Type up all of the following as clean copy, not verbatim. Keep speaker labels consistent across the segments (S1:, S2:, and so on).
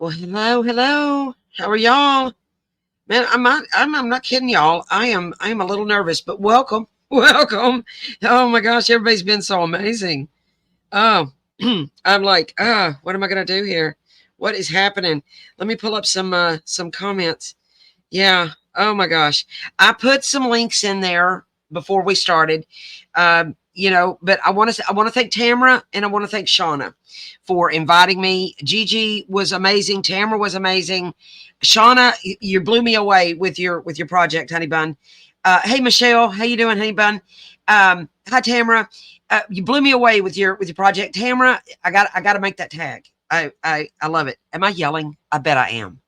S1: Well, hello, hello. How are y'all? Man, I'm not kidding y'all. I am a little nervous, but welcome. Welcome. Oh my gosh, everybody's been so amazing. Oh, I'm like, what am I gonna do here? What is happening? Let me pull up some comments. Yeah. Oh my gosh. I put some links in there before we started. But I want to thank Tamara and I want to thank Shauna for inviting me. Gigi was amazing. Tamara was amazing. Shauna, you blew me away with your project, Honey Bun. Hey Michelle, how you doing, Honey Bun? Hi Tamara. You blew me away with your project, Tamara. I got to make that tag. I love it. Am I yelling? I bet I am.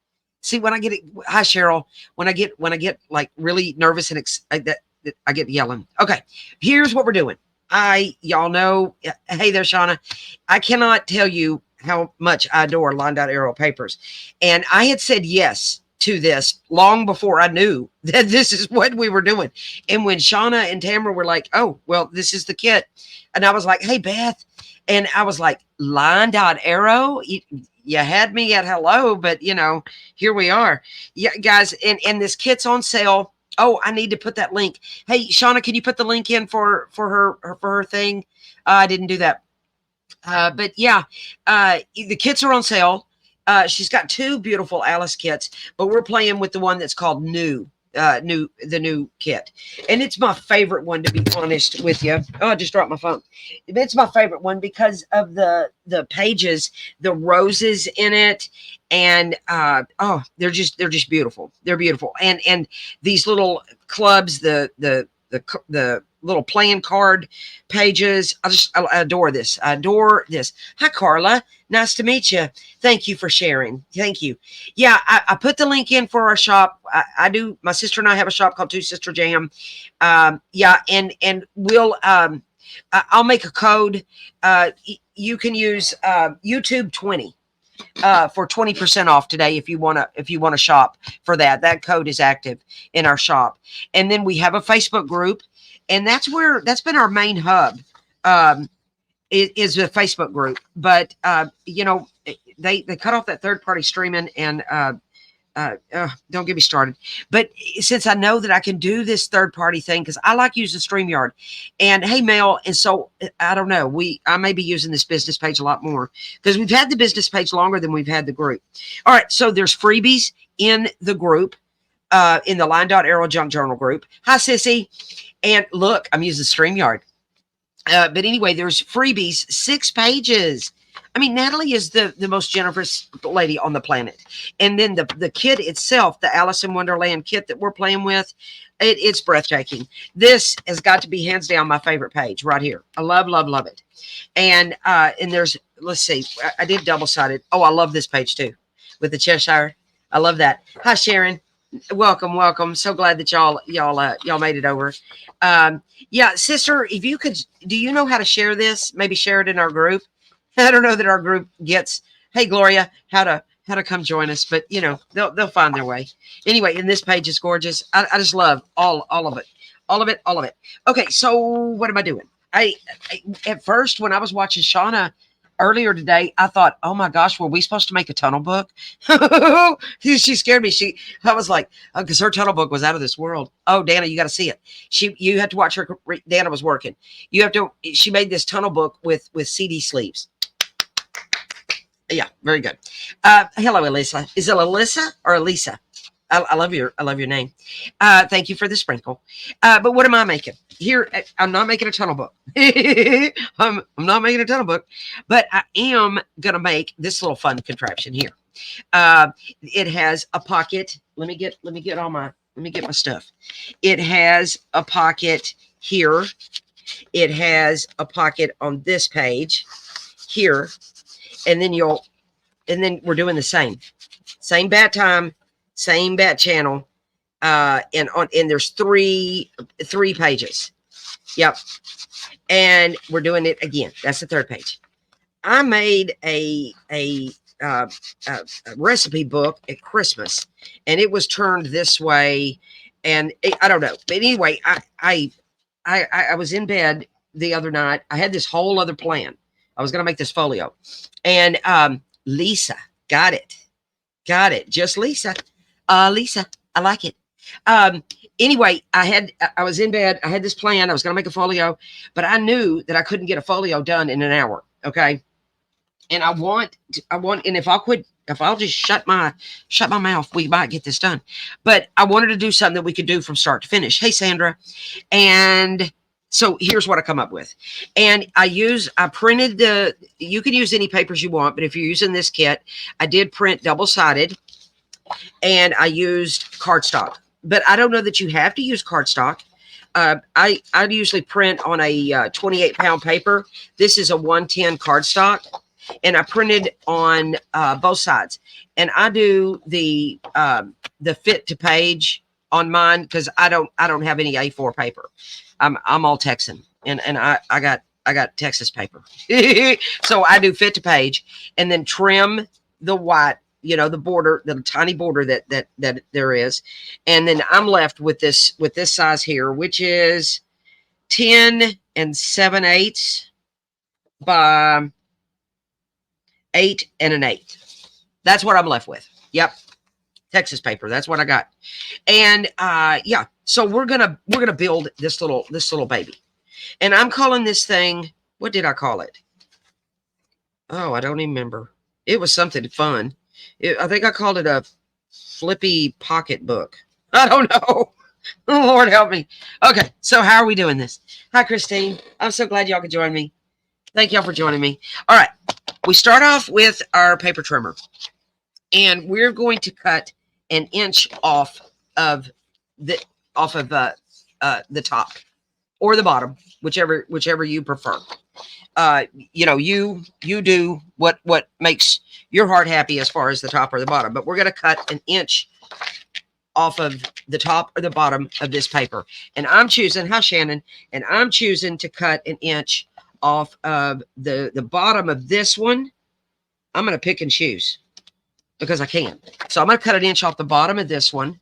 S1: See, when I get it, hi Cheryl. When I get like really nervous and I get yelling. Okay, here's what we're doing. Y'all know. Hey there, Shauna. I cannot tell you how much I adore LineDotArrow papers, and I had said yes to this long before I knew that this is what we were doing. And when Shauna and Tamara were like, "Oh, well, this is the kit," and I was like, "Hey, Beth," and I was like, "LineDotArrow." You had me at hello, but here we are. Yeah, guys, and this kit's on sale. Oh, I need to put that link. Hey, Shauna, can you put the link in for her thing? I didn't do that. But yeah, the kits are on sale. She's got two beautiful Alice kits, but we're playing with the one that's called the new kit, and it's my favorite one, to be honest with you. Oh, I just dropped my phone. It's my favorite one because of the pages, the roses in it, and they're just beautiful. They're beautiful, and these little clubs, the little playing card pages. I adore this. I adore this. Hi, Carla. Nice to meet you. Thank you for sharing. Thank you. Yeah, I put the link in for our shop. I do. My sister and I have a shop called TwoSisterJam. Yeah, and I'll make a code. You can use YouTube 20 for 20% off today if you want to shop for that. That code is active in our shop. And then we have a Facebook group, and that's been our main hub. Um, is a Facebook group, but they cut off that third party streaming, and don't get me started. But since I know that I can do this third party thing, because I like using StreamYard, and hey, Mel, and so I don't know, I may be using this business page a lot more because we've had the business page longer than we've had the group. All right, so there's freebies in the group, in the Line.Arrow Junk Journal group. Hi, Sissy. And look, I'm using StreamYard. But anyway, there's freebies, 6 pages. I mean, Natalie is the most generous lady on the planet. And then the kit itself, the Alice in Wonderland kit that we're playing with, it's breathtaking. This has got to be hands down my favorite page right here. I love, love, love it. And there's, let's see, I did double-sided. Oh, I love this page too with the Cheshire. I love that. Hi, Sharon. Welcome, welcome. So glad that y'all made it over. Yeah, sister, if you could, do you know how to share this? Maybe share it in our group. I don't know that our group gets, hey Gloria, how to come join us, but they'll find their way. Anyway, and this page is gorgeous. I just love all of it. All of it, all of it. Okay, so what am I doing? I at first, when I was watching Shauna earlier today, I thought, oh my gosh, were we supposed to make a tunnel book? She scared me. I was like, because her tunnel book was out of this world. Oh, Dana, you got to see it. You had to watch her. Dana was working. She made this tunnel book with CD sleeves. Yeah, very good. Hello, Elisa. Is it Alyssa or Elisa? I love your name. Thank you for the sprinkle. But what am I making? Here, I'm not making a tunnel book. I'm not making a tunnel book, but I am gonna make this little fun contraption here. It has a pocket. Let me get my stuff. It has a pocket here. It has a pocket on this page here, and then we're doing the same bat time, same bat channel, and there's three pages. Yep, and we're doing it again. That's the third page. I made a recipe book at Christmas, and it was turned this way, and I don't know, but anyway, I was in bed the other night. I had this whole other plan. I was going to make this folio, and Lisa got it. Got it. Just Lisa. Lisa, I like it. Anyway, I was in bed. I had this plan. I was going to make a folio, but I knew that I couldn't get a folio done in an hour. Okay. And and if I'll just shut my mouth, we might get this done. But I wanted to do something that we could do from start to finish. Hey, Sandra. And so here's what I come up with. And I printed you can use any papers you want, but if you're using this kit, I did print double-sided and I used cardstock. But I don't know that you have to use cardstock. I usually print on a 28-pound paper. This is a 110 cardstock, and I printed on both sides. And I do the fit to page on mine because I don't have any A4 paper. I'm all Texan, and I got Texas paper. So I do fit to page and then trim the white, the border, the tiny border that there is. And then I'm left with this size here, which is 10 7/8 by 8 1/8. That's what I'm left with. Yep. Texas paper. That's what I got. And yeah, so we're gonna build this little baby. And I'm calling this thing, what did I call it? Oh, I don't even remember. It was something fun. I think I called it a Flippy pocketbook. I don't know. Oh, Lord help me. Okay, so how are we doing this? Hi, Christine. I'm so glad y'all could join me. Thank y'all for joining me. All right, we start off with our paper trimmer. And we're going to cut 1 inch off of the top or the bottom, whichever you prefer. You do what makes your heart happy as far as the top or the bottom, but we're going to cut 1 inch off of the top or the bottom of this paper. And I'm choosing, hi Shannon, and I'm choosing to cut 1 inch off of the bottom of this one. I'm going to pick and choose because I can. So I'm going to cut 1 inch off the bottom of this one.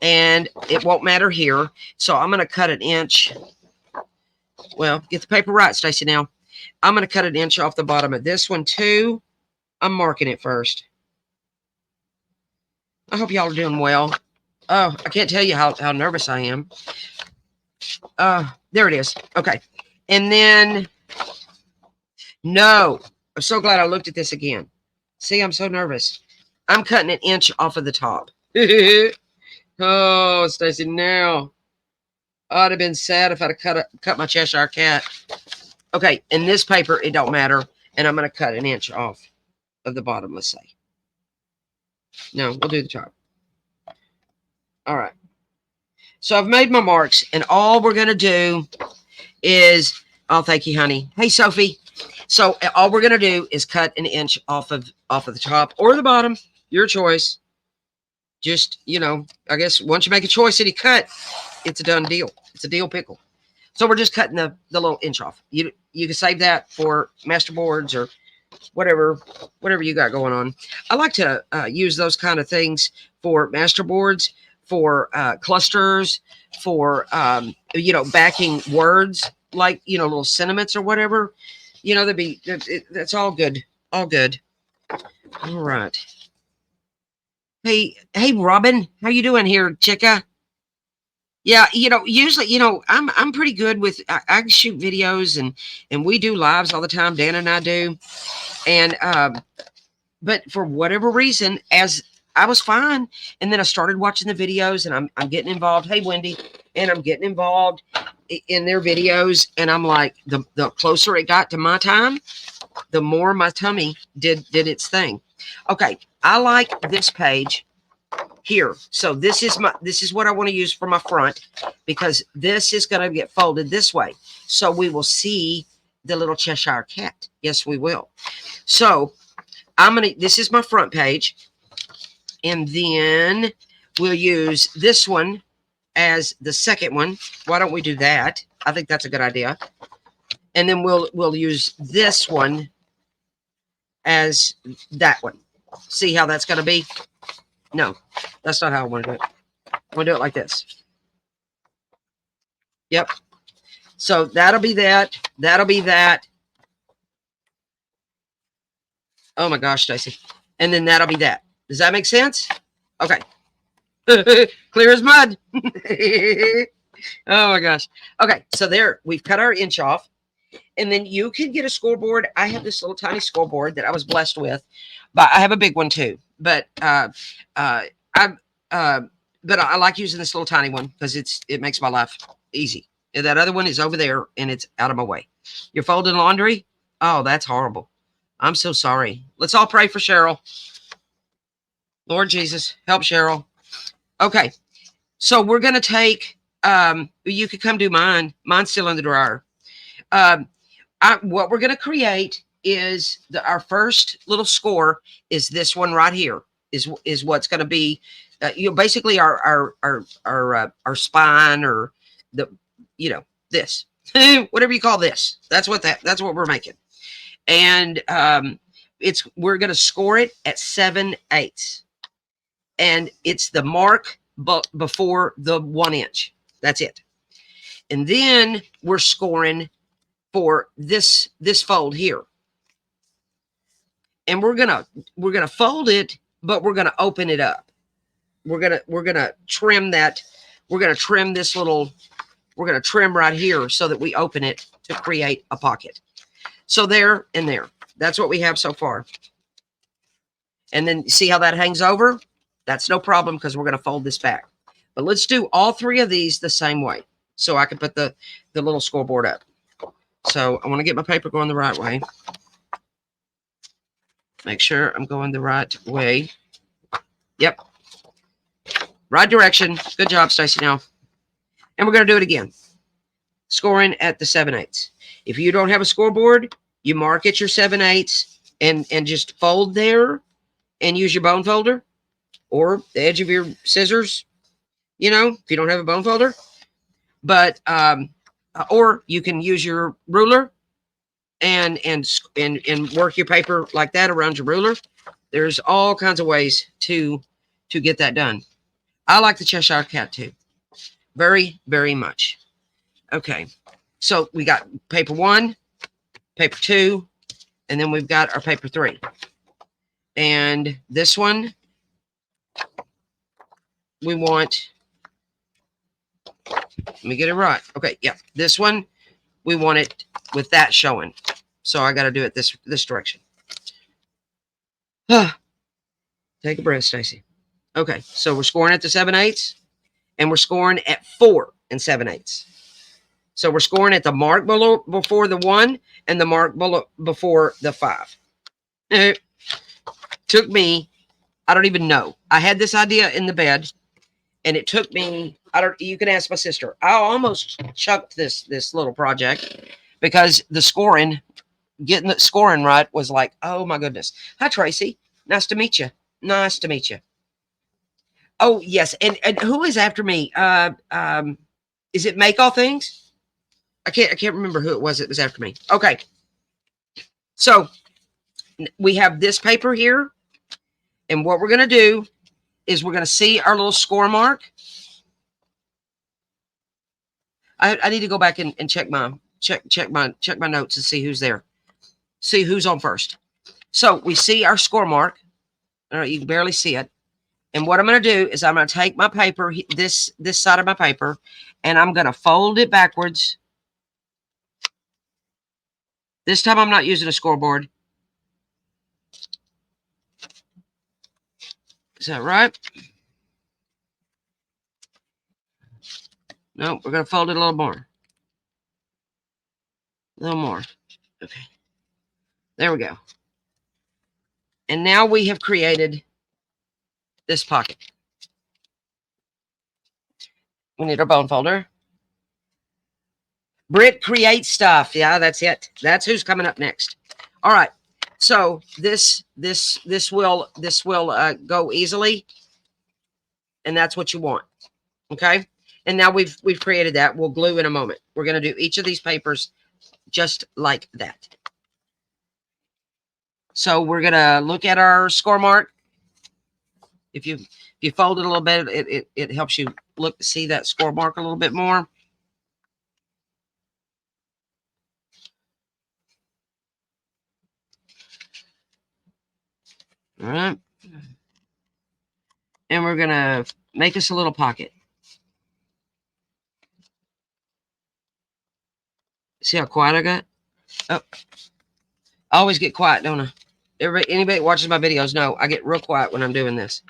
S1: And it won't matter here. So I'm going to cut 1 inch. Well, get the paper right, Stacy, now. I'm going to cut 1 inch off the bottom of this one, too. I'm marking it first. I hope y'all are doing well. Oh, I can't tell you how nervous I am. There it is. Okay. And then, no. I'm so glad I looked at this again. See, I'm so nervous. I'm cutting 1 inch off of the top. Oh, Stacy, now. I'd have been sad if I'd have cut my Cheshire cat. Okay, in this paper, it don't matter. And I'm going to cut 1 inch off of the bottom, let's say. No, we'll do the top. All right. So I've made my marks, and all we're going to do is, oh, thank you, honey. Hey, Sophie. So all we're going to do is cut 1 inch off of the top or the bottom, your choice. Just, I guess once you make a choice and you cut, it's a done deal. It's a deal pickle. So we're just cutting the little inch off. You can save that for master boards or whatever you got going on. I like to use those kind of things for master boards, for clusters, for backing words like little sentiments or whatever. That's all good. All good. All right. Hey, Robin, how you doing here, chicka? Yeah, usually, I'm pretty good with, I shoot videos and we do lives all the time. Dan and I do. And, but for whatever reason, as I was fine. And then I started watching the videos and I'm getting involved. Hey, Wendy, and I'm getting involved in their videos. And I'm like, the closer it got to my time, the more my tummy did its thing. Okay. I like this page here. So this is what I want to use for my front, because this is going to get folded this way. So we will see the little Cheshire cat. Yes, we will. So this is my front page. And then we'll use this one as the second one. Why don't we do that? I think that's a good idea. And then we'll use this one as that one. See how that's going to be? No, that's not how I want to do it. I want to do it like this. Yep. So that'll be that. That'll be that. Oh my gosh, Stacy. And then that'll be that. Does that make sense? Okay. Clear as mud. Oh my gosh. Okay, so there, we've cut our inch off. And then you can get a scoreboard. I have this little tiny scoreboard that I was blessed with, but I have a big one too. But I but I like using this little tiny one because it makes my life easy. And that other one is over there and it's out of my way. You're folding laundry? Oh, that's horrible. I'm so sorry. Let's all pray for Cheryl. Lord Jesus, help Cheryl. Okay, so we're gonna take. You could come do mine. Mine's still in the dryer. What we're gonna create is our first little score is this one right here. Is what's gonna be, basically our spine, or the this whatever you call this. That's what we're making. And we're gonna score it at 7/8, and it's the mark before the 1 inch. That's it. And then we're scoring for this fold here, and we're gonna fold it, but we're gonna open it up. We're gonna trim that. We're gonna trim this little. We're gonna trim right here so that we open it to create a pocket. So there and there. That's what we have so far. And then see how that hangs over? That's no problem because we're gonna fold this back. But let's do all three of these the same way so I can put the little scoreboard up. So I want to get my paper going the right way. Make sure I'm going the right way. Yep. Right direction. Good job, Stacy. Now. And we're going to do it again. Scoring at the 7/8. If you don't have a scoreboard, you mark at your 7/8 and just fold there and use your bone folder or the edge of your scissors, if you don't have a bone folder. But or you can use your ruler and work your paper like that around your ruler. There's all kinds of ways to get that done. I like the Cheshire Cat too, very, very much. Okay, so we got paper 1, paper 2, and then we've got our paper 3. And this one, we want, let me get it right. Okay, yeah, this one, we want it with that showing. So I got to do it this direction. Take a breath, Stacy. Okay, so we're scoring at the 7/8, and we're scoring at 4 7/8. So we're scoring at the mark before the 1 and the mark before the 5. It took me, I don't even know. I had this idea in the bed, and it took me, you can ask my sister. I almost chucked this little project because getting the scoring right was like, oh my goodness. Hi, Tracy. Nice to meet you. Nice to meet you. Oh, yes. And who is after me? Is it Make All Things? I can't remember who it was that was after me. Okay. So we have this paper here. And what we're going to do is we're going to see our little score mark. I need to go back and check my notes and see who's there. See who's on first. So we see our score mark. You can barely see it. And what I'm going to do is I'm going to take my paper, this side of my paper, and I'm going to fold it backwards. This time I'm not using a scoreboard. Is that right? No, we're going to fold it a little more. A little more. Okay. There we go. And now we have created this pocket. We need our bone folder. Britt creates stuff. Yeah, that's it. That's who's coming up next. All right. So this will go easily, and that's what you want. Okay. And now we've created that. We'll glue in a moment. We're going to do each of these papers just like that. So we're going to look at our score mark. If you fold it a little bit, it helps you see that score mark a little bit more. All right. And we're going to make us a little pocket. See how quiet I got? Oh, I always get quiet, don't I? Anybody that watches my videos know I get real quiet when I'm doing this.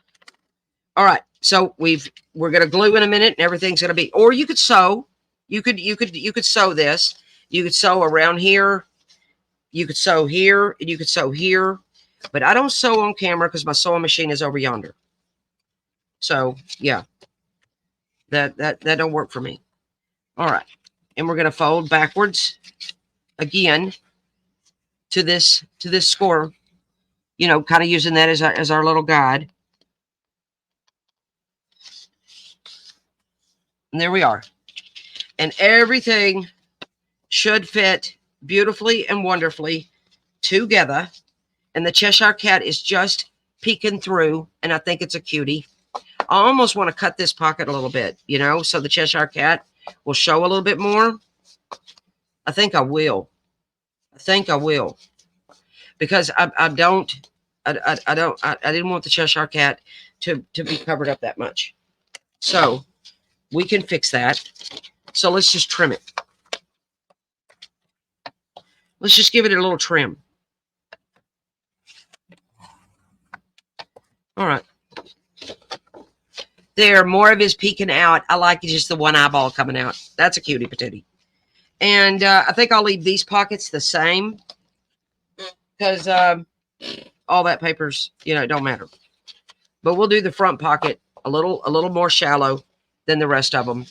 S1: All right. So we're going to glue in a minute and everything's going to be, or you could sew. You could sew this. You could sew around here. You could sew here and you could sew here. But I don't sew on camera because my sewing machine is over yonder. So yeah, that don't work for me. All right. And we're going to fold backwards again to this score, you know, kind of using that as our little guide. And there we are. And everything should fit beautifully and wonderfully together. And the Cheshire Cat is just peeking through, and I think it's a cutie. I almost want to cut this pocket a little bit, you know, so the Cheshire Cat will show a little bit more. I think I will. Because I didn't want the Cheshire Cat to be covered up that much. So we can fix that. So let's just trim it. Let's just give it a little trim. All right. There, more of his peeking out. I like just the one eyeball coming out. That's a cutie patootie. And I think I'll leave these pockets the same because all that paper's, you know, it don't matter. But we'll do the front pocket a little more shallow than the rest of them.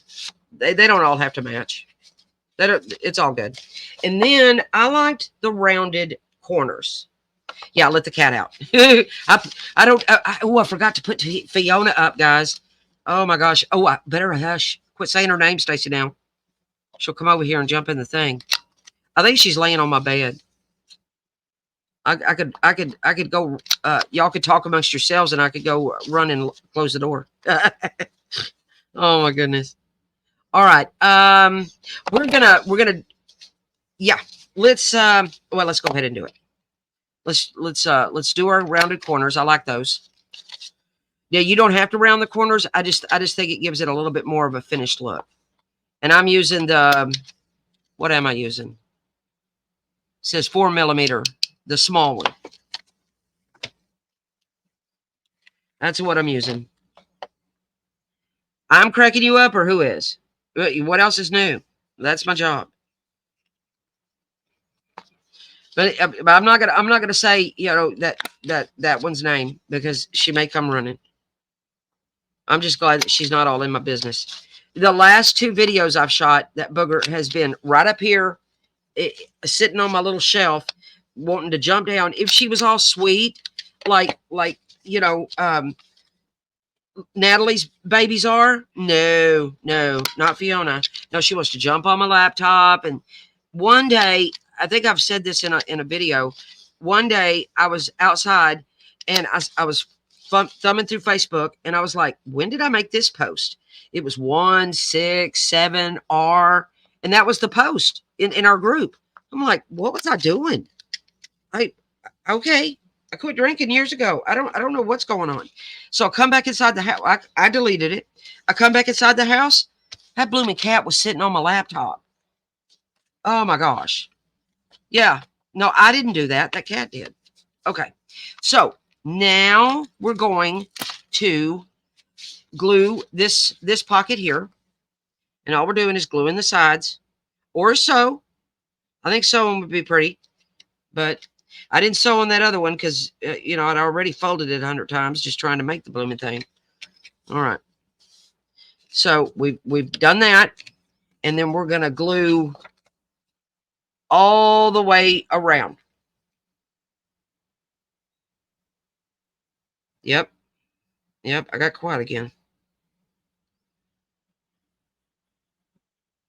S1: They don't all have to match. It's all good. And then I liked the rounded corners. Yeah, I let the cat out. I forgot to put Fiona up, guys. Oh my gosh. Oh, I better hush. Quit saying her name, Stacy, now. She'll come over here and jump in the thing. I think she's laying on my bed. I could go. Y'all could talk amongst yourselves, and I could go run and close the door. Oh my goodness. All right. We're gonna. Yeah. Let's go ahead and do it. Let's do our rounded corners. I like those. Yeah, you don't have to round the corners. I just think it gives it a little bit more of a finished look. And I'm using the, what am I using? It says 4mm, the small one. That's what I'm using. I'm cracking you up, or who is? What else is new? That's my job. But I'm not gonna say, you know, that one's name because she may come running. I'm just glad that she's not all in my business. The last 2 videos I've shot, that booger has been right up here, sitting on my little shelf, wanting to jump down. If she was all sweet, like you know, Natalie's babies are, no, not Fiona. No, she wants to jump on my laptop. And one day, I think I've said this in a video. One day I was outside and I was thumbing through Facebook and I was like, when did I make this post? It was 167R, and that was the post in our group. I'm like, what was I doing? Okay. I quit drinking years ago. I don't know what's going on. So I come back inside the house. I deleted it. I come back inside the house. That blooming cat was sitting on my laptop. Oh my gosh. Yeah. No, I didn't do that. That cat did. Okay. So now we're going to glue this pocket here. And all we're doing is gluing the sides or sew. I think sewing would be pretty, but I didn't sew on that other one because, you know, I'd already folded it 100 times just trying to make the blooming thing. All right. So we've done that. And then we're going to glue all the way around. Yep. I got quiet again.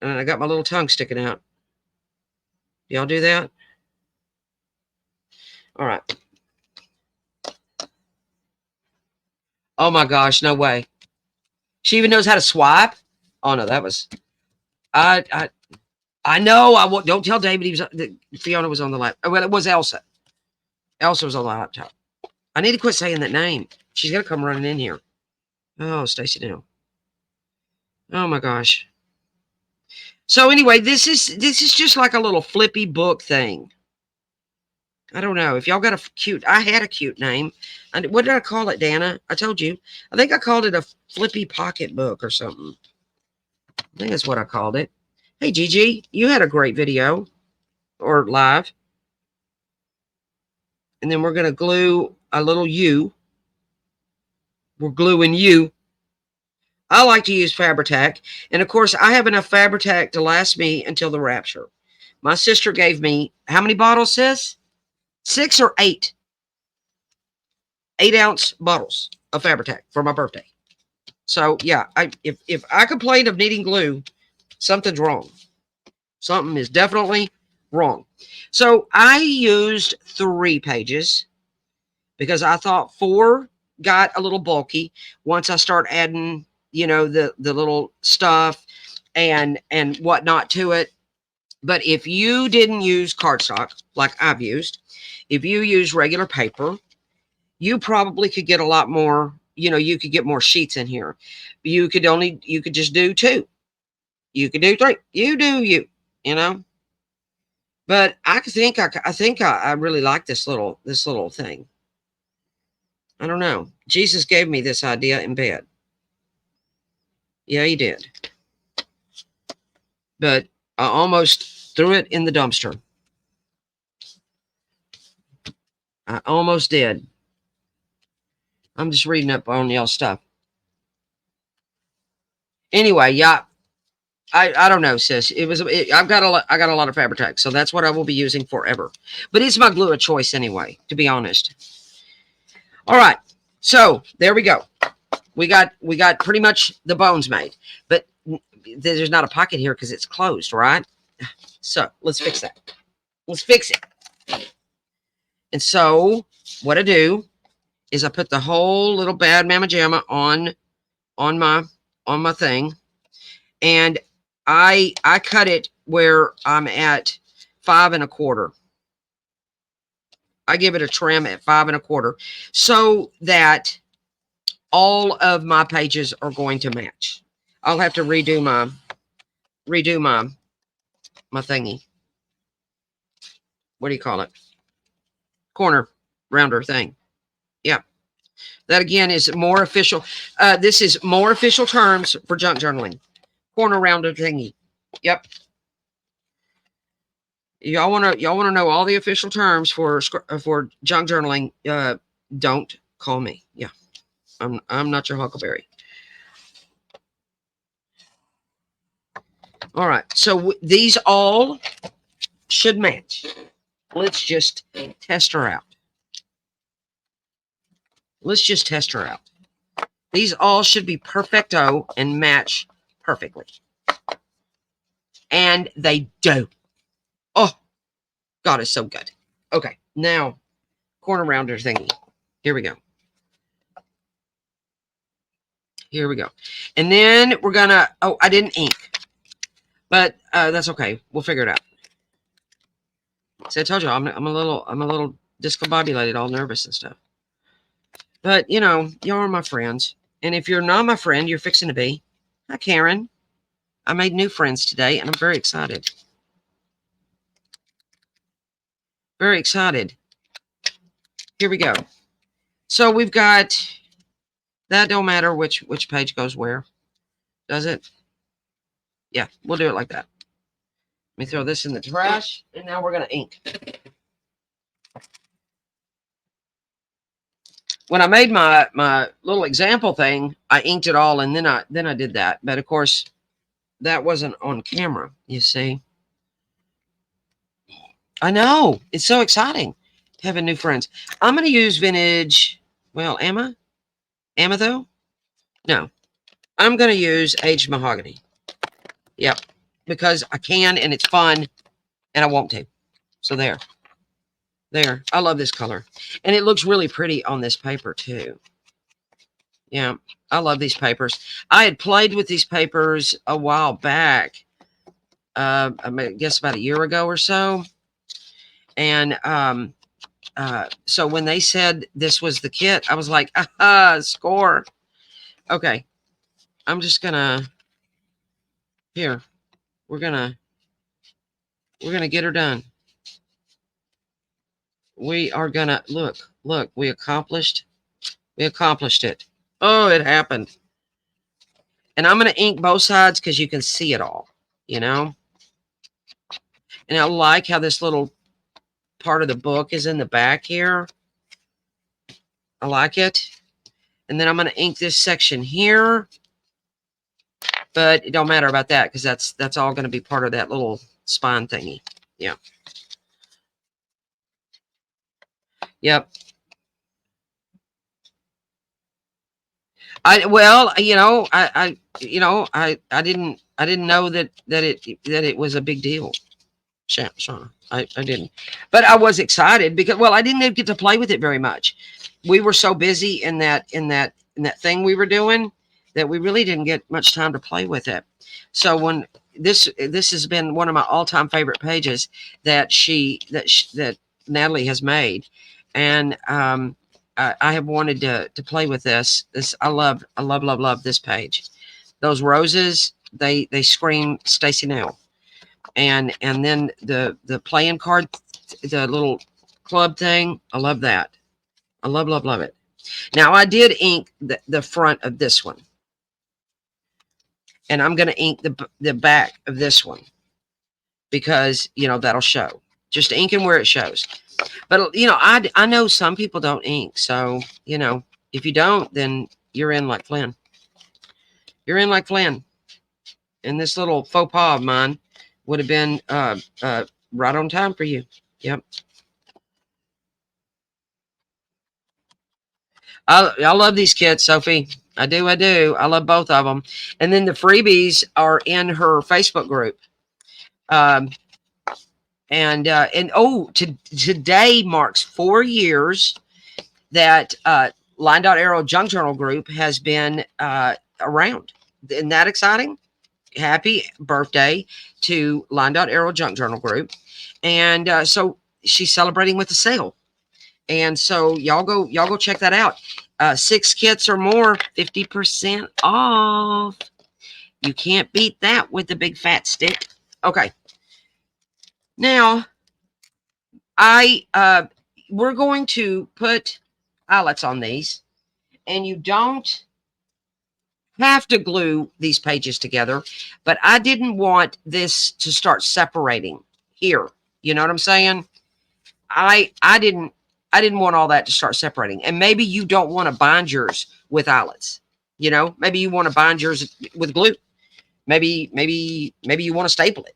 S1: And I got my little tongue sticking out. Y'all do that? All right. Oh my gosh, no way. She even knows how to swipe. Oh no, that was I know. I won't. Don't tell David Fiona was on the laptop. Well, it was Elsa. Elsa was on the laptop. I need to quit saying that name. She's gonna come running in here. Oh, Stacy now. Oh my gosh. So anyway, this is just like a little flippy book thing. I don't know if y'all got a cute. I had a cute name. What did I call it, Dana? I told you. I think I called it a flippy pocket book or something. I think that's what I called it. Hey, Gigi, you had a great video or live. And then we're gonna glue a little U. We're gluing U. I like to use Fabri-Tac, and of course, I have enough Fabri-Tac to last me until the rapture. My sister gave me how many bottles, sis? 6 or 8. 8-ounce bottles of Fabri-Tac for my birthday. So yeah, if I complain of needing glue, something's wrong. Something is definitely wrong. So I used 3 pages because I thought 4 got a little bulky once I start adding, you know, the little stuff and whatnot to it. But if you didn't use cardstock like I've used, if you use regular paper, you probably could get a lot more, you know, you could get more sheets in here. You could just do 2. You could do 3. You do you know. But I think I really like this little thing. I don't know. Jesus gave me this idea in bed. Yeah, he did. But I almost threw it in the dumpster. I almost did. I'm just reading up on y'all stuff. Anyway, yeah. I don't know, sis. I've got a lot of Fabri-Tac, so that's what I will be using forever. But it's my glue of choice anyway, to be honest. All right. So there we go. We got pretty much the bones made, but there's not a pocket here because it's closed, right? So let's fix that. Let's fix it. And so what I do is I put the whole little bad mama jamma on my thing, and I cut it where I'm at 5 1/4. I give it a trim at 5 1/4 so that all of my pages are going to match. I'll have to redo my thingy. What do you call it? Corner rounder thing. Yeah. That again is more official. This is more official terms for junk journaling. Corner rounder thingy. Yep. Y'all wanna know all the official terms for junk journaling? Don't call me. Yeah. I'm not your huckleberry. All right. So these all should match. Let's just test her out. Let's just test her out. These all should be perfecto and match perfectly. And they do. Oh, God, it's so good. Okay, now, corner rounder thingy. Here we go. Here we go. And then we're gonna, oh, I didn't ink. But that's okay. We'll figure it out. See, I told you, I'm a little discombobulated, all nervous and stuff. But, you know, y'all are my friends. And if you're not my friend, you're fixing to be. Hi, Karen. I made new friends today, and I'm very excited. Very excited. Here we go. So we've got, that don't matter which page goes where. Does it? Yeah, we'll do it like that. Let me throw this in the trash, and now we're going to ink. When I made my little example thing, I inked it all, and then I did that. But of course, that wasn't on camera, you see. I know. It's so exciting having new friends. I'm going to use vintage. Well, am I? Am I though? No. I'm going to use aged mahogany. Yep. Because I can, and it's fun, and I want to. So there. There. I love this color. And it looks really pretty on this paper too. Yeah. I love these papers. I had played with these papers a while back. I guess about a year ago or so. And so when they said this was the kit, I was like, aha, score. Okay. I'm just gonna, here, we're gonna get her done. We are gonna, look, we accomplished it. Oh, it happened. And I'm gonna ink both sides because you can see it all, you know? And I like how this little part of the book is in the back here. I like it. And then I'm going to ink this section here. But it don't matter about that because that's all going to be part of that little spine thingy. Yeah. Yep. I didn't know that it was a big deal. Shauna. I didn't. But I was excited because, well, I didn't get to play with it very much. We were so busy in that thing we were doing that we really didn't get much time to play with it. So when this has been one of my all-time favorite pages that that Natalie has made, and I have wanted to play with this. I love this page. Those roses, they scream Stacy Nail. And then the playing card, the little club thing, I love that. I love it. Now I did ink the front of this one, and I'm going to ink the back of this one because that'll show. Just inking where it shows. But I know some people don't ink, so if you don't, then you're in like Flynn. You're in like Flynn. And this little faux pas of mine would have been right on time for you. Yep. I love these kits, Sophie. I do. I love both of them. And then the freebies are in her Facebook group. Today marks 4 years that LineDotArrow Junk Journal group has been around. Isn't that exciting? Happy birthday to LineDotArrow Junk Journal group. And so she's celebrating with a sale. And so y'all go check that out. 6 kits or more, 50% off. You can't beat that with the big fat stick. Okay. Now, we're going to put eyelets on these, and you don't have to glue these pages together, but I didn't want this to start separating here. You know what I'm saying? I didn't want all that to start separating. And maybe you don't want to bind yours with eyelets. Maybe you want to bind yours with glue. Maybe you want to staple it.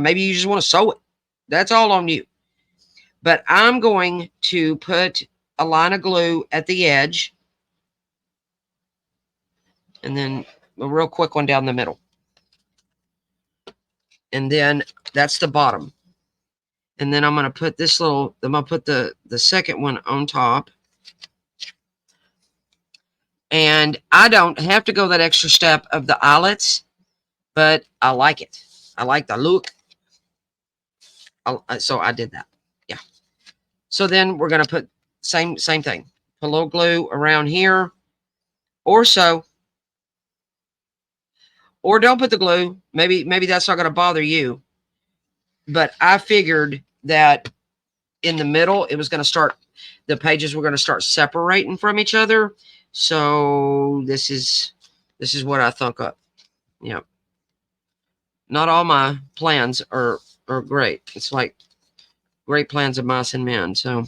S1: Maybe you just want to sew it. That's all on you. But I'm going to put a line of glue at the edge, and then a real quick one down the middle. And then that's the bottom. And then I'm going to put I'm going to put the second one on top. And I don't have to go that extra step of the eyelets, but I like it. I like the look. So I did that. Yeah. So then we're going to put same thing. Put a little glue around here or so. Or don't put the glue. Maybe that's not going to bother you. But I figured that in the middle, it was going to start, the pages were going to start separating from each other. So this is what I thunk up. Yeah. Not all my plans are great. It's like great plans of mice and men. So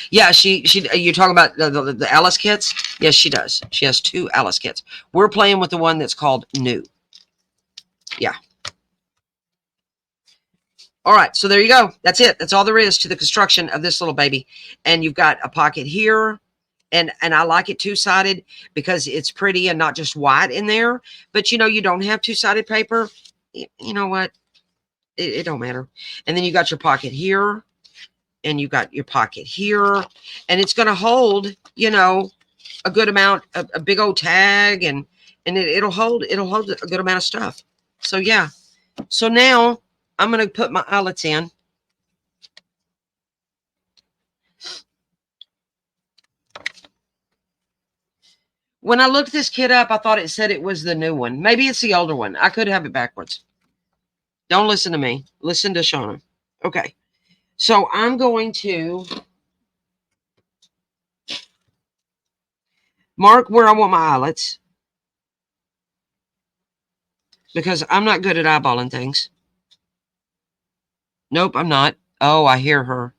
S1: yeah, you're talking about the Alice kits? Yes, she does. She has 2 Alice kits. We're playing with the one that's called New. Yeah. All right, so there you go. That's it. That's all there is to the construction of this little baby. And you've got a pocket here. And I like it 2-sided because it's pretty and not just white in there. But, you don't have 2-sided paper. You know what? It don't matter. And then you got your pocket here. And you got your pocket here. And it's going to hold, a good amount, a big old tag. And it'll hold a good amount of stuff. So, yeah. So now I'm going to put my eyelets in. When I looked this kit up, I thought it said it was the new one. Maybe it's the older one. I could have it backwards. Don't listen to me. Listen to Shauna. Okay. So I'm going to mark where I want my eyelets, because I'm not good at eyeballing things. Nope, I'm not. Oh, I hear her.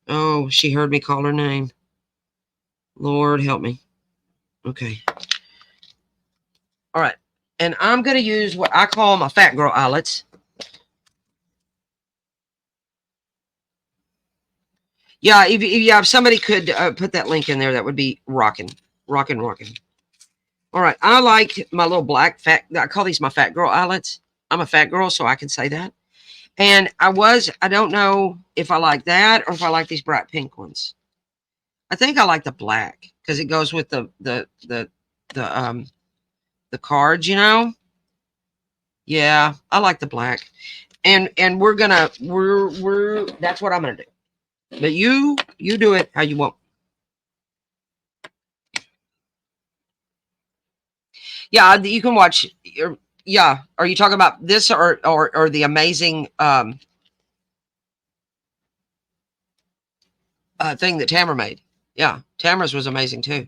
S1: Oh, she heard me call her name. Lord help me. Okay. All right. And I'm going to use what I call my fat girl eyelets. Yeah, if somebody could put that link in there, that would be rocking. Rocking. All right. I like my little black fat. I call these my fat girl eyelets. I'm a fat girl, so I can say that. And I don't know if I like that or if I like these bright pink ones. I think I like the black because it goes with the cards, you know? Yeah, I like the black. And we're that's what I'm gonna do. But you do it how you want. Yeah, you can watch. Yeah, are you talking about this or the amazing thing that Tamara made? Yeah, Tamara's was amazing too.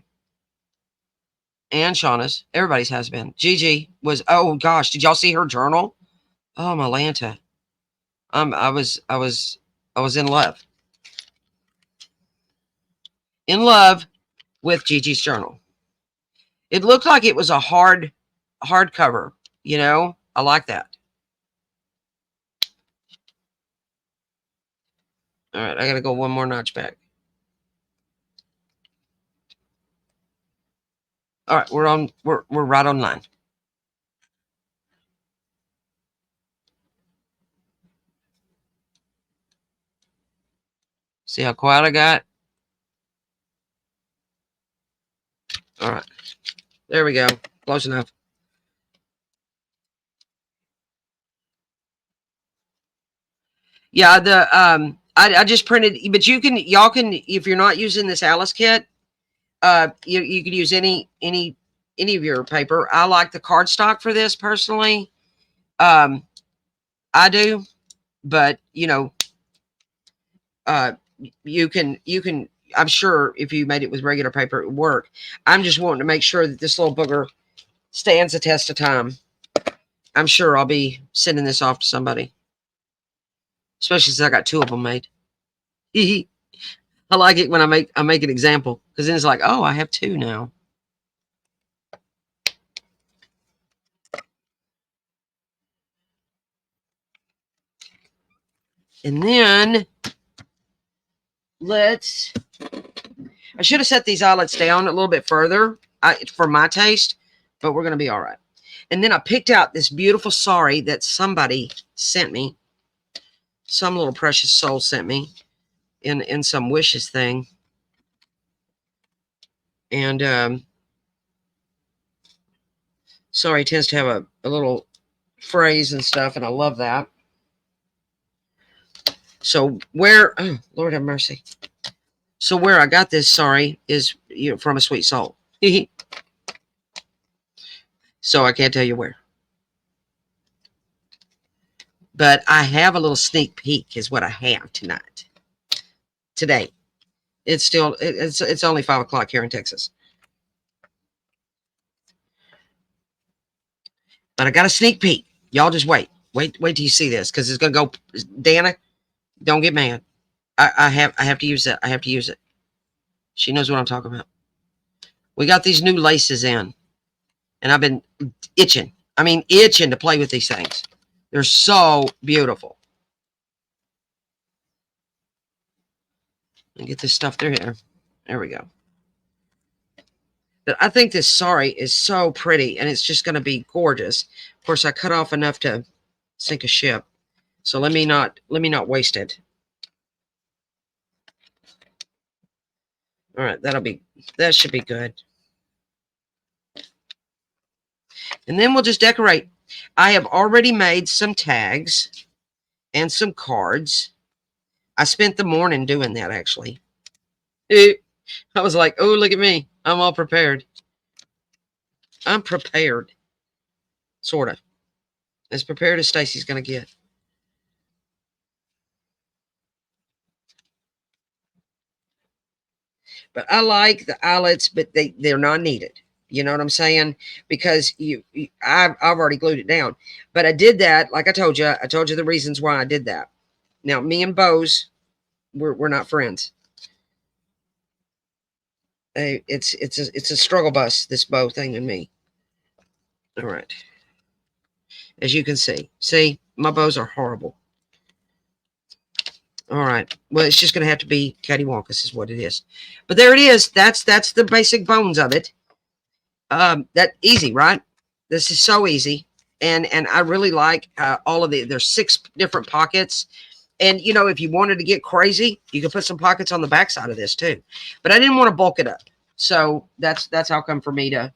S1: And Shauna's, everybody's has been. Gigi was. Oh gosh, did y'all see her journal? Oh my Lanta. I was in love. In love with Gigi's journal. It looked like it was a hardcover. You know, I like that. All right, I gotta go one more notch back. All right, we're right on line. See how quiet I got? All right, there we go. Close enough. Yeah, I just printed, but y'all can, if you're not using this Alice kit, you could use any of your paper. I like the cardstock for this personally. Um, I do, but uh, you can. I'm sure if you made it with regular paper, it would work. I'm just wanting to make sure that this little booger stands the test of time. I'm sure I'll be sending this off to somebody, especially since I got 2 of them made. I like it when I make an example, because then it's like, oh, I have 2 now. And then I should have set these eyelets down a little bit further for my taste, but we're going to be all right. And then I picked out this beautiful sari that somebody sent me. Some little precious soul sent me in some wishes thing. And sari tends to have a little phrase and stuff, and I love that. So oh, Lord have mercy. So where I got this sari is from a sweet soul. So I can't tell you where. But I have a little sneak peek is what I have today. It's still, it's only 5 o'clock here in Texas. But I got a sneak peek. Y'all just wait till you see this, because it's going to go. Dana, don't get mad. I have to use that. I have to use it. She knows what I'm talking about. We got these new laces in, and I've been itching. I mean, itching to play with these things. They're so beautiful. And get this stuff through here. There we go. But I think this sari is so pretty, and it's just going to be gorgeous. Of course, I cut off enough to sink a ship, so let me not waste it. All right, that should be good. And then we'll just decorate. I have already made some tags and some cards. I spent the morning doing that, actually. I was like, oh, look at me. I'm all prepared. I'm prepared. Sort of. As prepared as Stacy's going to get. But I like the eyelets, but they're not needed. You know what I'm saying? Because I've already glued it down. But I did that, like I told you. I told you the reasons why I did that. Now, me and Bose, we're not friends. It's a struggle bus, this Bo thing and me. All right. As you can see, my bows are horrible. All right. Well, it's just going to have to be cattywampus is what it is. But there it is. That's the basic bones of it. That easy, right? This is so easy. And I really like all of there's 6 different pockets. And, you know, if you wanted to get crazy, you could put some pockets on the back side of this too. But I didn't want to bulk it up. So that's how come for me to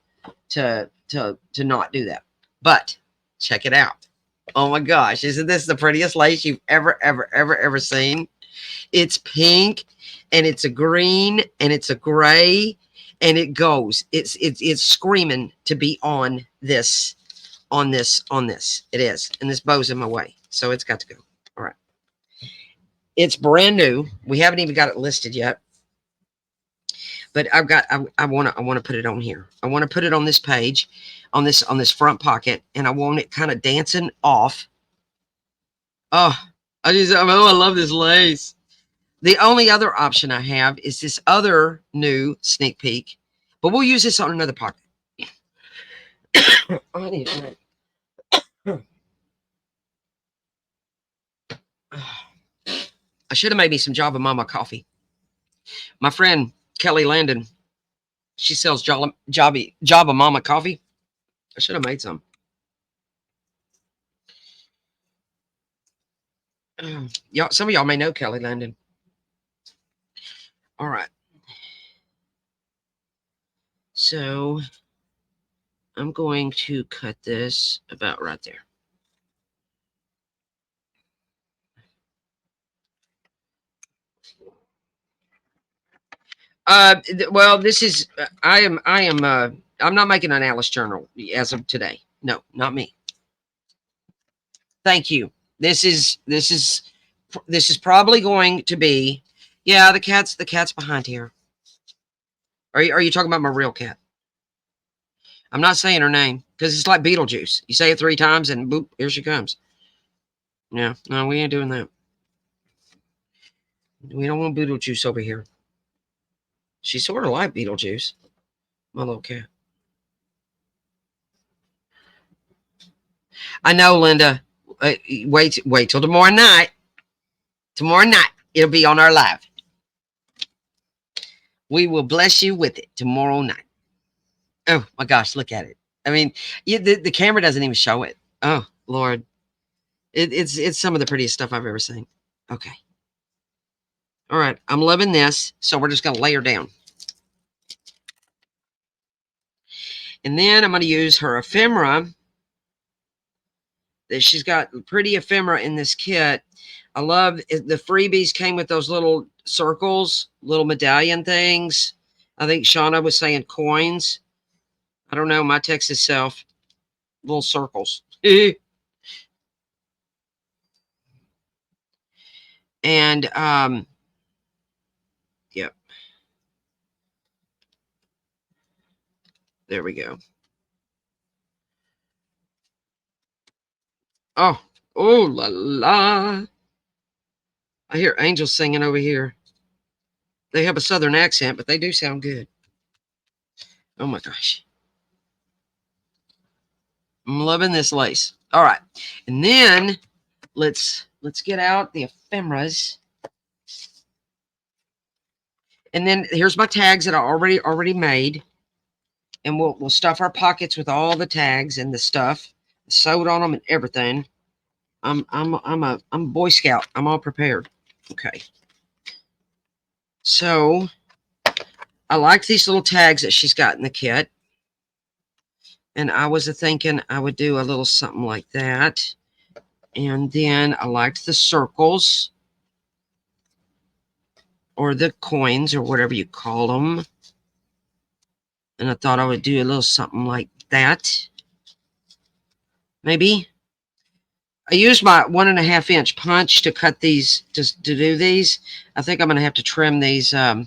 S1: not do that. But check it out. Oh my gosh, isn't this the prettiest lace you've ever seen? It's pink and it's a green and it's a gray and it goes. It's screaming to be on this. It is. And this bow's in my way. So it's got to go. All right. It's brand new. We haven't even got it listed yet. But I want to put it on here. I want to put it on this page, on this front pocket, and I want it kind of dancing off. Oh, I love this lace. The only other option I have is this other new sneak peek, but we'll use this on another pocket. I need a drink. I should have made me some Java Mama coffee. My friend Kelly Landon, she sells Java Mama coffee. I should have made some. Y'all, some of y'all may know Kelly Landon. All right. So I'm going to cut this about right there. Well, this is I'm not making an Alice journal as of today. No, not me. Thank you. This is probably going to be, yeah, the cat's behind here. Are you talking about my real cat? I'm not saying her name because it's like Beetlejuice. You say it 3 times and boop, here she comes. Yeah, no, we ain't doing that. We don't want Beetlejuice over here. She's sort of like Beetlejuice, my little cat. I know, Linda. Wait till tomorrow night. Tomorrow night, it'll be on our live. We will bless you with it tomorrow night. Oh my gosh, look at it. I mean, the camera doesn't even show it. Oh Lord, it's some of the prettiest stuff I've ever seen. Okay. All right, I'm loving this, so we're just gonna lay her down. And then I'm going to use her ephemera. That she's got pretty ephemera in this kit. I love the freebies came with those little circles, little medallion things. I think Shauna was saying coins. I don't know. My Texas self, little circles. And yep. There we go. Oh la la. I hear angels singing over here. They have a southern accent, but they do sound good. Oh my gosh. I'm loving this lace. All right. And then let's get out the ephemeras. And then here's my tags that I already made. And we'll stuff our pockets with all the tags and the stuff. Sewed on them and everything. I'm a Boy Scout. I'm all prepared. Okay. So I like these little tags that she's got in the kit. And I was thinking I would do a little something like that. And then I liked the circles or the coins or whatever you call them. And I thought I would do a little something like that. Maybe. I used my 1.5-inch punch to cut these, to do these. I think I'm going to have to trim these little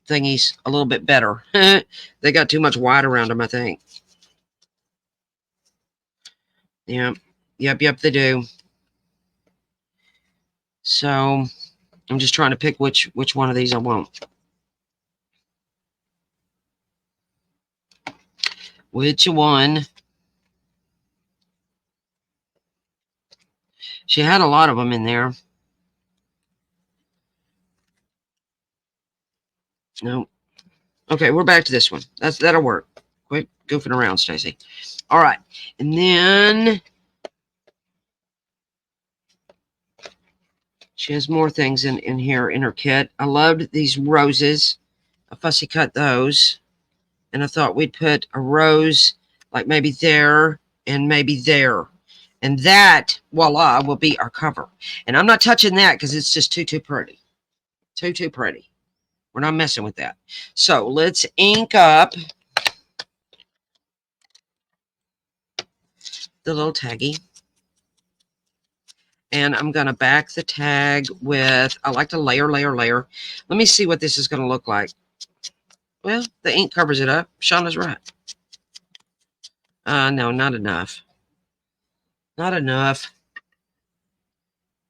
S1: thingies a little bit better. They got too much white around them, I think. Yeah. Yep, they do. So I'm just trying to pick which one of these I want. Which one? She had a lot of them in there. No. Okay, we're back to this one. That'll work. Quit goofing around, Stacy. All right. And then she has more things in here in her kit. I loved these roses. I fussy cut those. And I thought we'd put a rose like maybe there and maybe there. And that, voila, will be our cover. And I'm not touching that because it's just too pretty. Too pretty. We're not messing with that. So let's ink up the little taggy. And I'm going to back the tag with, I like to layer. Let me see what this is going to look like. Well, the ink covers it up. Shauna's right. No, not enough. Not enough.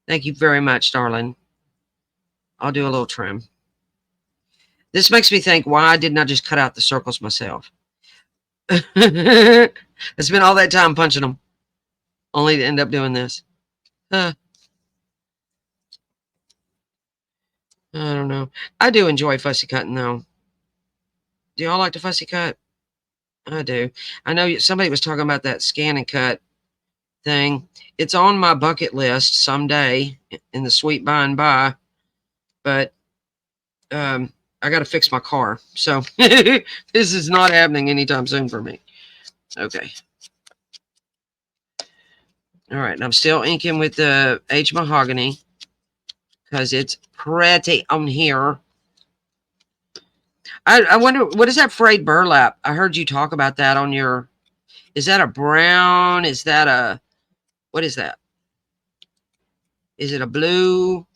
S1: Thank you very much, darling. I'll do a little trim. This makes me think, why didn't I just cut out the circles myself? I spent all that time punching them, only to end up doing this. I don't know. I do enjoy fussy cutting, though. Do y'all like to fussy cut? I do. I know somebody was talking about that scan and cut thing. It's on my bucket list someday in the sweet by and by, but I got to fix my car. So this is not happening anytime soon for me. Okay. All right. And I'm still inking with the Aged Mahogany because it's pretty on here. I wonder, what is that frayed burlap? I heard you talk about that on your, is that a brown? Is that a, what is that? Is it a blue?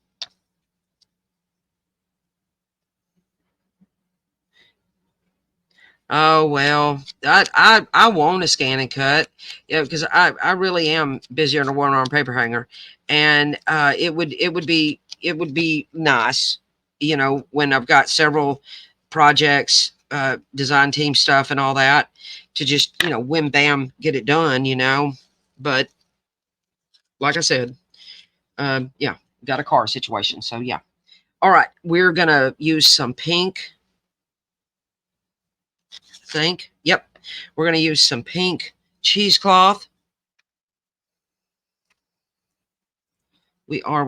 S1: Oh, well, I want to scan and cut, yeah, because I really am busy on a one-arm paper hanger, and it would be nice, you know, when I've got several projects, design team stuff and all that, to just, you know, whim bam get it done, you know. But like I said, yeah, got a car situation, so yeah. All right, we're gonna use some pink. I think. Yep. We're going to use some pink cheesecloth. We are.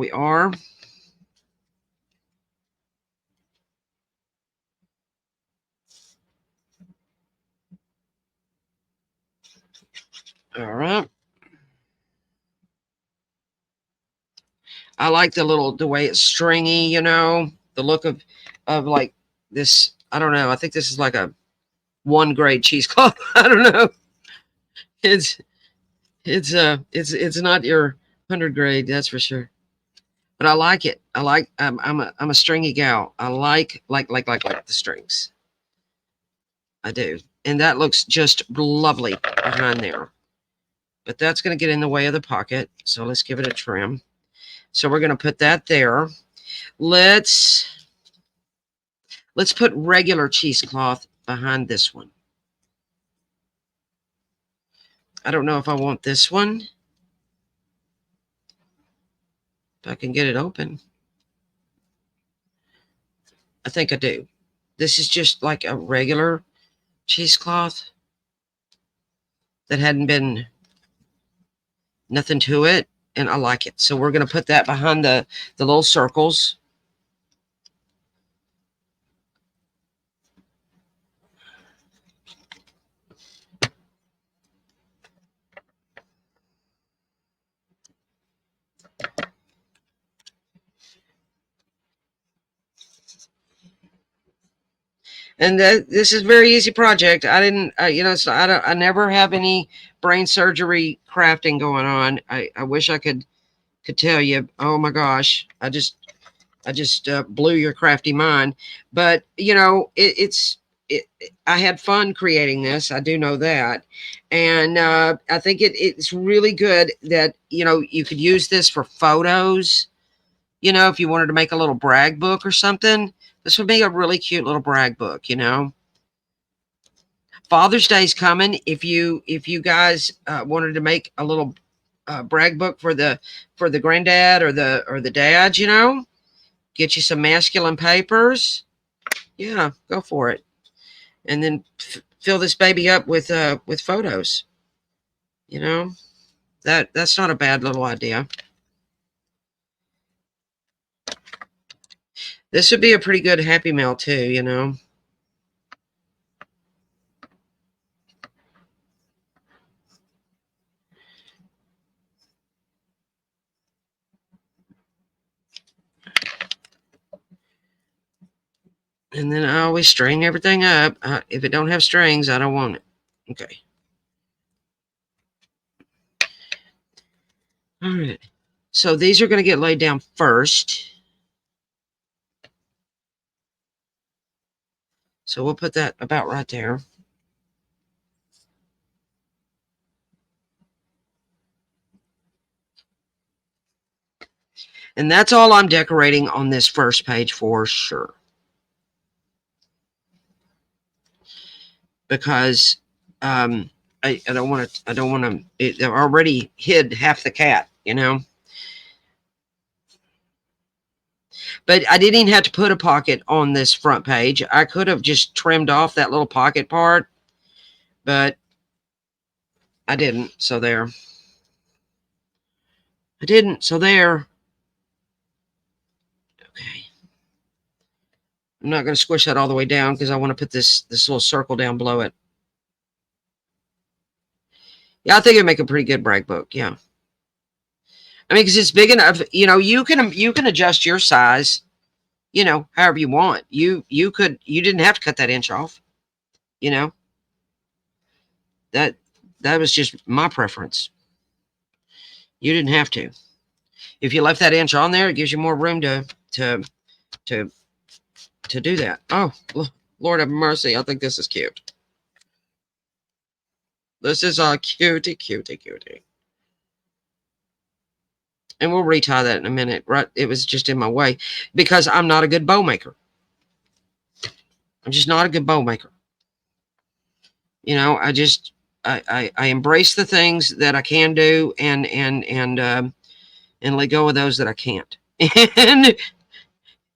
S1: All right. I like the way it's stringy, you know, the look of like this. I don't know. I think this is like a 1 grade cheesecloth. I don't know. It's it's not your 100 grade, that's for sure. But I like it. I'm a stringy gal. I like the strings. I do. And that looks just lovely behind there. But that's going to get in the way of the pocket. So let's give it a trim. So we're going to put that there. Let's put regular cheesecloth behind this one. I don't know if I want this one. If I can get it open. I think I do. This is just like a regular cheesecloth that hadn't been nothing to it, and I like it. So we're going to put that behind the little circles. And this is a very easy project. I didn't, you know, so I never have any brain surgery crafting going on. I wish I could tell you. Oh my gosh, I just blew your crafty mind. But you know, I had fun creating this. I do know that, and I think it's really good that you know you could use this for photos. You know, if you wanted to make a little brag book or something, this would be a really cute little brag book. You know, Father's Day's coming. If you guys wanted to make a little brag book for the granddad or the dad, you know, get you some masculine papers. Yeah, go for it. And then fill this baby up with photos. You know, that's not a bad little idea. This would be a pretty good Happy Meal too, you know. And then I always string everything up. If it don't have strings, I don't want it. Okay. All right. So these are going to get laid down first. So we'll put that about right there. And that's all I'm decorating on this first page for sure. Because I don't want to. I don't want to. They already hid half the cat, you know. But I didn't even have to put a pocket on this front page. I could have just trimmed off that little pocket part, but I didn't. So there. I didn't. So there. Okay. I'm not going to squish that all the way down because I want to put this little circle down below it. Yeah, I think it'd make a pretty good brag book. Yeah. I mean, because it's big enough. You know, you can adjust your size. You know, however you want. You didn't have to cut that inch off. You know, that was just my preference. You didn't have to. If you left that inch on there, it gives you more room to to do that. Oh, Lord have mercy. I think this is cute. This is a cutie, cutie, cutie. And we'll retie that in a minute. Right? It was just in my way because I'm not a good bow maker. I'm just not a good bow maker. You know, I embrace the things that I can do and let go of those that I can't.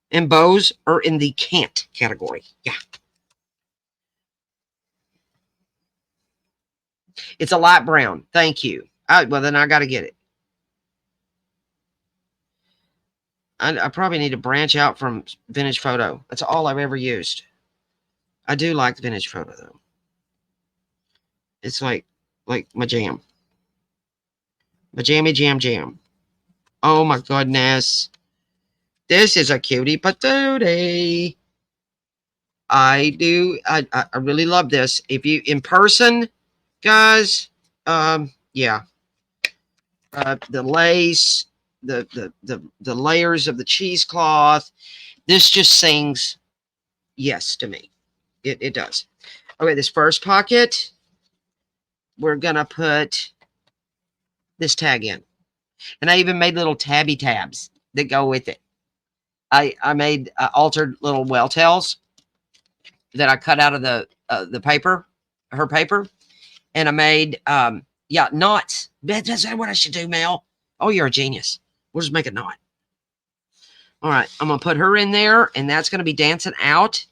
S1: And bows are in the can't category. Yeah. It's a light brown. Thank you. Well, then I got to get it. I probably need to branch out from Vintage Photo. That's all I've ever used. I do like the Vintage Photo though. It's like my jam. My jammy jam jam. Oh my goodness. This is a cutie patootie. I really love this. If you in person, guys, yeah. The lace, the layers of the cheesecloth. This just sings yes to me. It does. Okay, this first pocket, we're gonna put this tag in. And I even made little tabby tabs that go with it. I made altered little well tails that I cut out of the paper, her paper, and I made yeah, knots. That's what I should do, Mel. Oh, you're a genius. We'll just make a knot. All right, I'm gonna put her in there, and that's gonna be dancing out.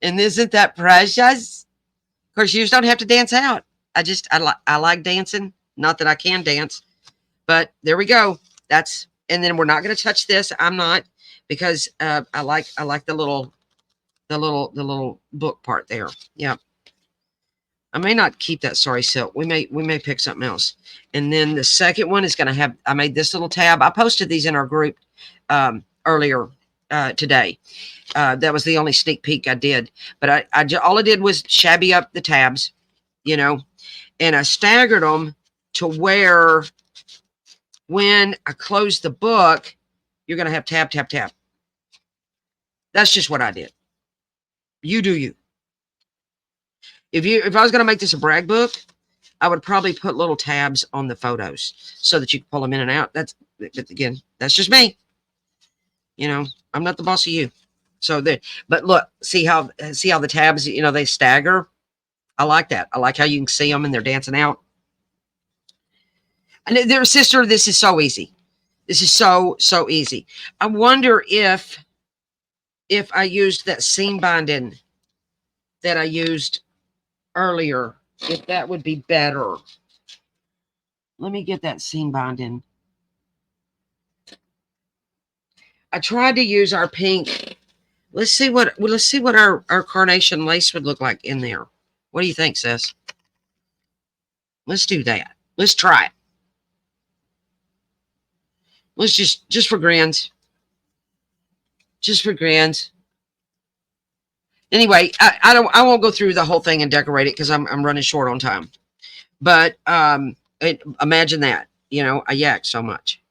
S1: And isn't that precious? Of course, you just don't have to dance out. I like dancing. Not that I can dance, but there we go. That's and then we're not gonna touch this. I'm not because I like the little book part there. Yeah. I may not keep that sorry silk. We may pick something else. And then the second one is going to have, I made this little tab. I posted these in our group earlier. today. That was the only sneak peek I did. But all I did was shabby up the tabs, you know, and I staggered them to where when I close the book, you're going to have tab, tab, tab. That's just what I did. You do you. If I was going to make this a brag book, I would probably put little tabs on the photos so that you can pull them in and out. But again, that's just me. You know, I'm not the boss of you. So there, but look, see how the tabs, you know, they stagger. I like that. I like how you can see them and they're dancing out. And their sister, this is so easy. This is so easy. I wonder if I used that seam binding that I used earlier, if that would be better. Let me get that seam binding. I tried to use our pink. Let's see what our carnation lace would look like in there. What do you think, sis? Let's do that. Let's try it. Let's just for grins. Just for grins. Anyway, I won't go through the whole thing and decorate it because I'm running short on time. But imagine that, you know, I yak so much.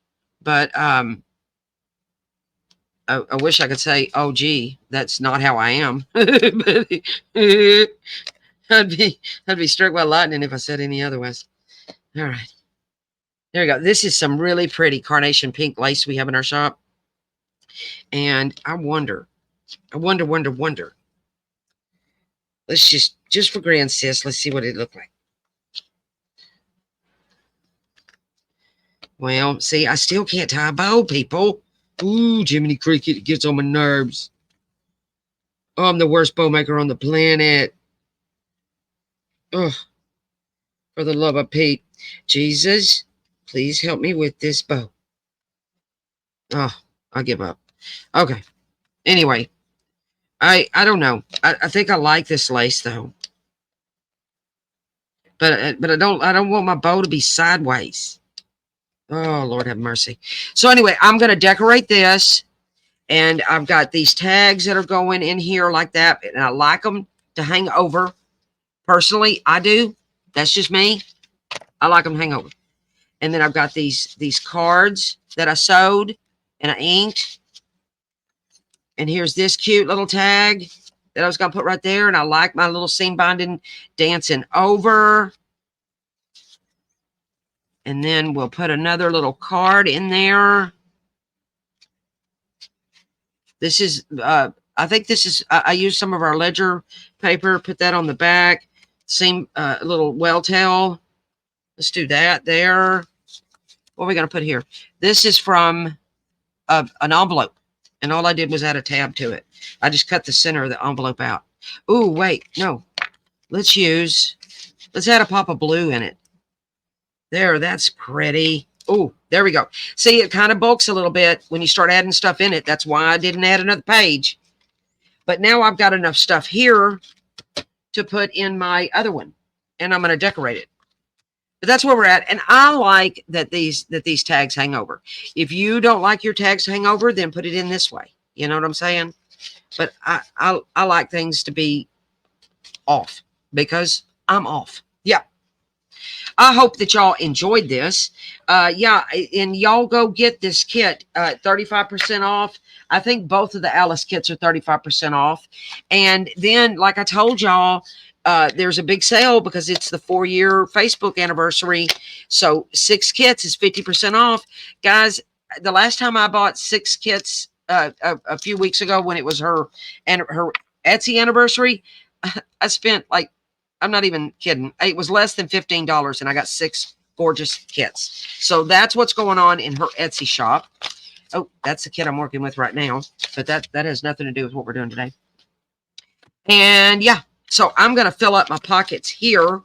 S1: But I wish I could say, oh gee, that's not how I am. But I'd be struck by lightning if I said any otherwise. All right. There we go. This is some really pretty carnation pink lace we have in our shop. And I wonder. Let's just for grand, sis, let's see what it looked like. Well, see, I still can't tie a bow, people. Ooh, Jiminy Cricket, it gets on my nerves. Oh, I'm the worst bow maker on the planet. Ugh. For the love of Pete. Jesus, please help me with this bow. Oh, I give up. Okay. Anyway, I don't know. I think I like this lace though. But I don't want my bow to be sideways. Oh, Lord have mercy. So anyway, I'm going to decorate this. And I've got these tags that are going in here like that. And I like them to hang over. Personally, I do. That's just me. I like them to hang over. And then I've got these cards that I sewed and I inked. And here's this cute little tag that I was going to put right there. And I like my little seam binding dancing over. And then we'll put another little card in there. This is, I think this is, I used some of our ledger paper, put that on the back. Seam, little well tail. Let's do that there. What are we going to put here? This is from an envelope. And all I did was add a tab to it. I just cut the center of the envelope out. Ooh, wait, no. Let's add a pop of blue in it. There, that's pretty. Oh, there we go. See, it kind of bulks a little bit when you start adding stuff in it. That's why I didn't add another page. But now I've got enough stuff here to put in my other one. And I'm going to decorate it. But that's where we're at. And I like that these tags hang over. If you don't like your tags to hang over, then put it in this way. You know what I'm saying? But I like things to be off because I'm off. Yeah. I hope that y'all enjoyed this. Yeah, and y'all go get this kit, 35% off. I think both of the Alice kits are 35% off. And then, like I told y'all, there's a big sale because it's the 4-year Facebook anniversary. So 6 kits is 50% off. Guys, the last time I bought 6 kits a few weeks ago when it was her Etsy anniversary, I spent like, I'm not even kidding. It was less than $15 and I got 6 gorgeous kits. So that's what's going on in her Etsy shop. Oh, that's the kit I'm working with right now. But that has nothing to do with what we're doing today. And yeah, so I'm going to fill up my pockets here.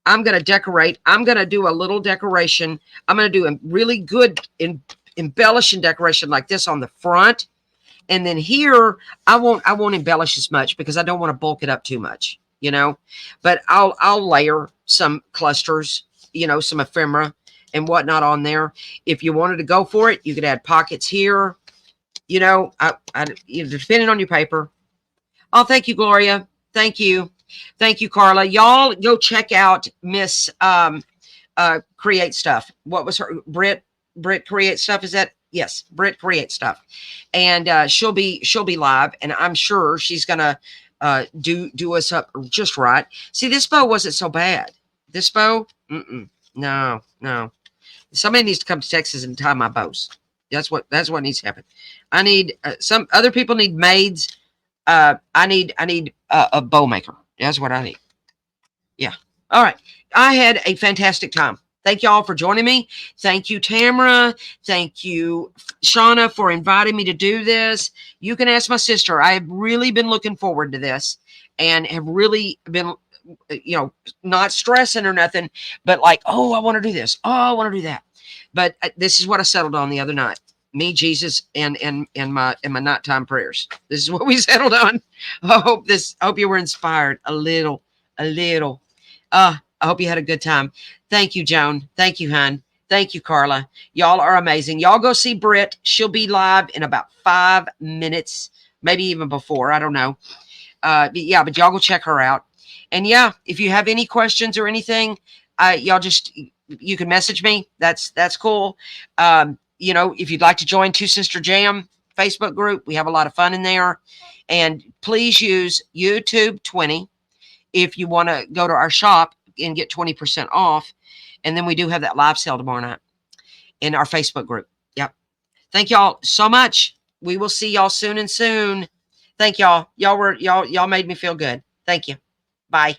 S1: I'm going to decorate. I'm going to do a little decoration. I'm going to do a really good embellishing decoration like this on the front. And then here, I won't embellish as much because I don't want to bulk it up too much. You know, but I'll layer some clusters, you know, some ephemera and whatnot on there. If you wanted to go for it, you could add pockets here You know, depending on your paper. Oh, thank you, Gloria. Thank you. Thank you, Carla. Y'all go check out Miss Create Stuff. What was her Brit Create Stuff? Is that yes, Brit Create Stuff. And she'll be live, and I'm sure she's gonna do us up just right. See, this bow wasn't so bad. This bow, no, no. Somebody needs to come to Texas and tie my bows. That's what needs to happen. I need some other people need maids. I need a bow maker. That's what I need. Yeah. All right. I had a fantastic time. Thank y'all for joining me. Thank you, Tamara. Thank you, Shauna, for inviting me to do this. You can ask my sister. I have really been looking forward to this and have really been, not stressing or nothing, but like, oh, I want to do this. Oh, I want to do that. But this is what I settled on the other night. Me, Jesus, and my nighttime prayers. This is what we settled on. I hope you were inspired a little. I hope you had a good time. Thank you, Joan. Thank you, hon. Thank you, Carla. Y'all are amazing. Y'all go see Britt. She'll be live in about 5 minutes, maybe even before. I don't know. But y'all go check her out. And yeah, if you have any questions or anything, you can message me. That's cool. If you'd like to join TwoSisterJam Facebook group, we have a lot of fun in there. And please use YouTube 20 if you want to go to our shop and get 20% off. And then we do have that live sale tomorrow night in our Facebook group. Yep. Thank y'all so much. We will see y'all soon and soon. Thank y'all. Y'all made me feel good. Thank you. Bye.